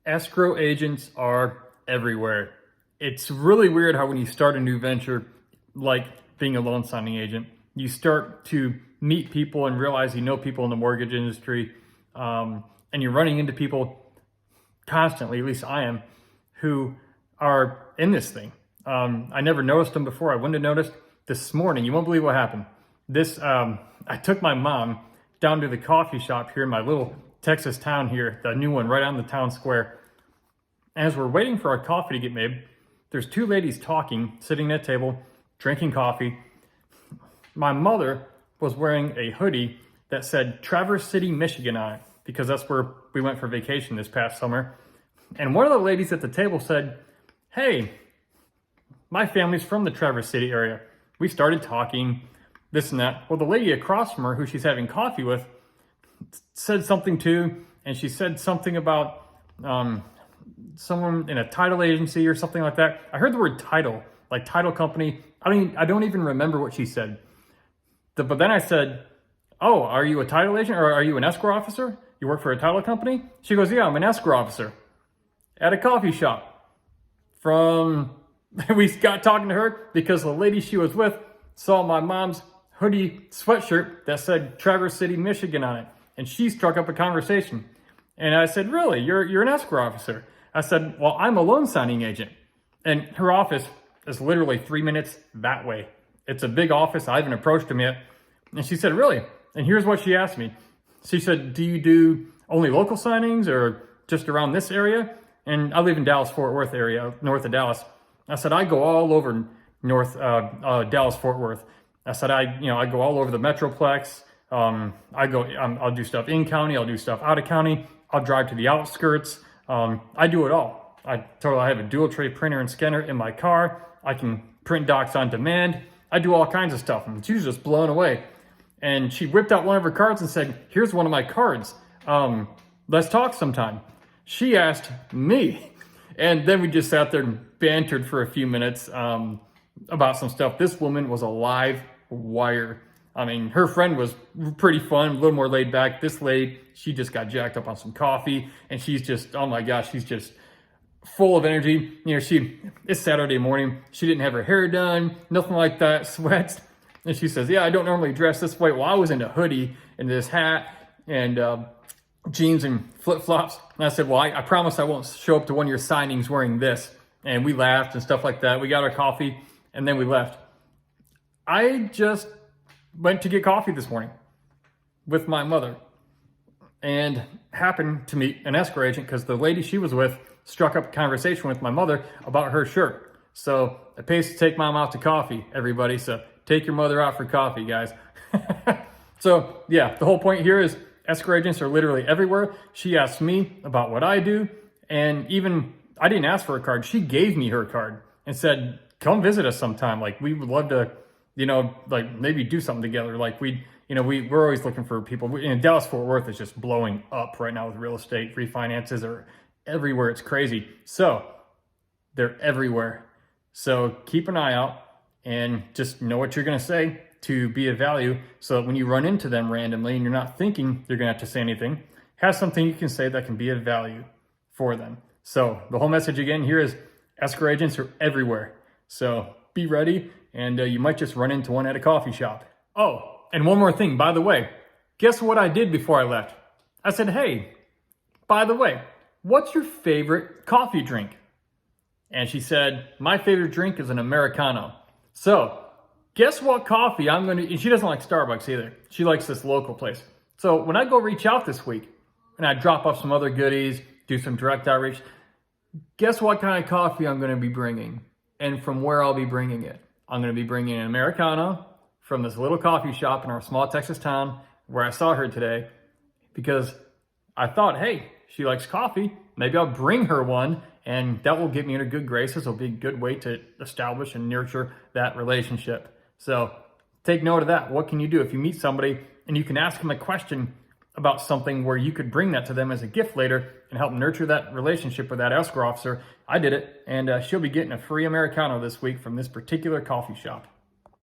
Escrow agents are everywhere. It's really weird how when you start a new venture, like being a loan signing agent, you start to meet people and realize you know people in the mortgage industry, and you're running into people constantly, at least I am, who are in this thing. I never noticed them before. I wouldn't have noticed. This morning, you won't believe what happened. I took my mom down to the coffee shop here in my little Texas town here, the new one right on the town square. As we're waiting for our coffee to get made, there's two ladies talking, sitting at a table, drinking coffee. My mother was wearing a hoodie that said Traverse City, Michigan on it, because that's where we went for vacation this past summer. And one of the ladies at the table said, "Hey, my family's from the Traverse City area." We started talking, this and that. Well, the lady across from her, who she's having coffee with, said something too, and she said something about someone in a title agency or something like that. I heard the word title, like title company. I don't even remember what she said. But then I said, "Oh, are you a title agent or are you an escrow officer? You work for a title company?" She goes, "Yeah, I'm an escrow officer at a coffee shop." We got talking to her because the lady she was with saw my mom's hoodie sweatshirt that said Traverse City, Michigan on it. And she struck up a conversation. And I said, "Really? You're an escrow officer?" I said, "Well, I'm a loan signing agent." And her office is literally 3 minutes that way. It's a big office. I haven't approached them yet. And she said, "Really?" And here's what she asked me. She said, "Do you do only local signings or just around this area?" And I live in Dallas-Fort Worth area, north of Dallas. I said, "I go all over north Dallas-Fort Worth." I said, I go all over the Metroplex. I'll do stuff in county. I'll do stuff out of county. I'll drive to the outskirts. I do it all. I told her I have a dual tray printer and scanner in my car. I can print docs on demand. I do all kinds of stuff. And she was just blown away. And she whipped out one of her cards and said, "Here's one of my cards. Let's talk sometime." She asked me. And then we just sat there and bantered for a few minutes about some stuff. This woman was a live wire. I mean, her friend was pretty fun, a little more laid back. This lady, she just got jacked up on some coffee, and she's just, oh my gosh, she's just full of energy. It's Saturday morning. She didn't have her hair done, nothing like that, sweats. And she says, "Yeah, I don't normally dress this way." Well, I was in a hoodie and this hat and jeans and flip-flops. And I said, "Well, I promise I won't show up to one of your signings wearing this." And we laughed and stuff like that. We got our coffee and then we left. I just went to get coffee this morning with my mother and happened to meet an escrow agent because the lady she was with struck up a conversation with my mother about her shirt. So it pays to take mom out to coffee, everybody. So take your mother out for coffee, guys. So yeah, the whole point here is escrow agents are literally everywhere. She asked me about what I do, and even I didn't ask for a card. She gave me her card and said, "Come visit us sometime. Like, we would love to, like maybe do something together." Like we're always looking for people. Dallas-Fort Worth is just blowing up right now with real estate. Refinances are everywhere. It's crazy. So they're everywhere. So keep an eye out and just know what you're going to say to be of value, so that when you run into them randomly and you're not thinking you're going to have to say anything, have something you can say that can be of value for them. So the whole message again here is escrow agents are everywhere. So be ready, and you might just run into one at a coffee shop. Oh, and one more thing, by the way, guess what I did before I left? I said, "Hey, by the way, what's your favorite coffee drink?" And she said, "My favorite drink is an Americano." So guess what coffee I'm going to, and she doesn't like Starbucks either. She likes this local place. So when I go reach out this week and I drop off some other goodies, do some direct outreach, guess what kind of coffee I'm going to be bringing and from where I'll be bringing it. I'm going to be bringing an Americano from this little coffee shop in our small Texas town where I saw her today, because I thought, hey, she likes coffee. Maybe I'll bring her one, and that will get me in her good graces. It'll be a good way to establish and nurture that relationship. So take note of that. What can you do if you meet somebody and you can ask them a question about something where you could bring that to them as a gift later and help nurture that relationship with that escrow officer? I did it, and she'll be getting a free Americano this week from this particular coffee shop.